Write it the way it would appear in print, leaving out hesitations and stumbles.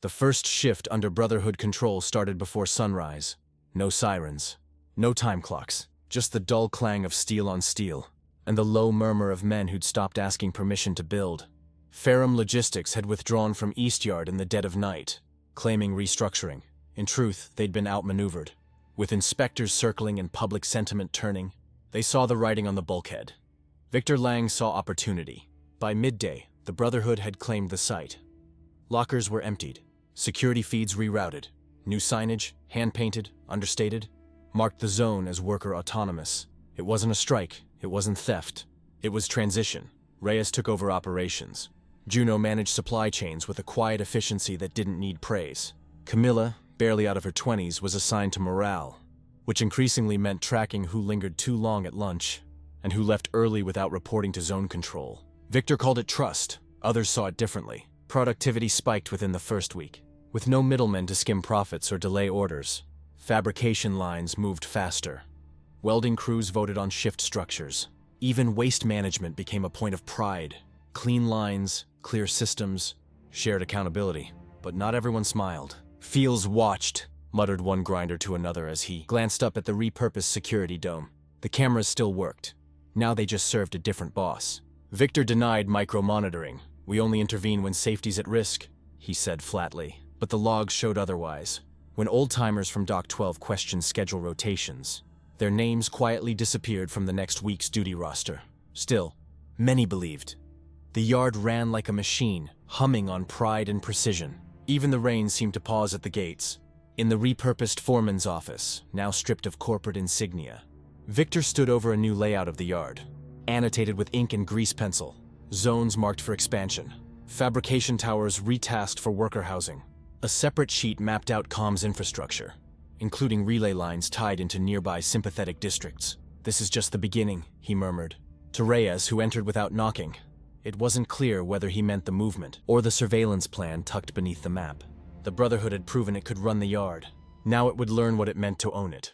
The first shift under Brotherhood control started before sunrise. No sirens, no time clocks, just the dull clang of steel on steel, and the low murmur of men who'd stopped asking permission to build. Ferrum Logistics had withdrawn from Eastyard in the dead of night, claiming restructuring. In truth, they'd been outmaneuvered. With inspectors circling and public sentiment turning, they saw the writing on the bulkhead. Victor Lang saw opportunity. By midday, the Brotherhood had claimed the site. Lockers were emptied, security feeds rerouted. New signage, hand-painted, understated, marked the zone as worker autonomous. It wasn't a strike, it wasn't theft. It was transition. Reyes took over operations. Juno managed supply chains with a quiet efficiency that didn't need praise. Camilla, barely out of her 20s, was assigned to morale, which increasingly meant tracking who lingered too long at lunch and who left early without reporting to zone control. Victor called it trust. Others saw it differently. Productivity spiked within the first week. With no middlemen to skim profits or delay orders, fabrication lines moved faster. Welding crews voted on shift structures. Even waste management became a point of pride. Clean lines, clear systems, shared accountability. But not everyone smiled. "Feels watched," muttered one grinder to another as he glanced up at the repurposed security dome. The cameras still worked. Now they just served a different boss. Victor denied micro-monitoring. "We only intervene when safety's at risk," he said flatly. But the logs showed otherwise. When old-timers from Dock 12 questioned schedule rotations, their names quietly disappeared from the next week's duty roster. Still, many believed. The yard ran like a machine, humming on pride and precision. Even the rain seemed to pause at the gates. In the repurposed foreman's office, now stripped of corporate insignia, Victor stood over a new layout of the yard, annotated with ink and grease pencil, zones marked for expansion, fabrication towers retasked for worker housing. A separate sheet mapped out comms infrastructure, including relay lines tied into nearby sympathetic districts. "This is just the beginning," he murmured. To Reyes, who entered without knocking, it wasn't clear whether he meant the movement or the surveillance plan tucked beneath the map. The Brotherhood had proven it could run the yard. Now it would learn what it meant to own it.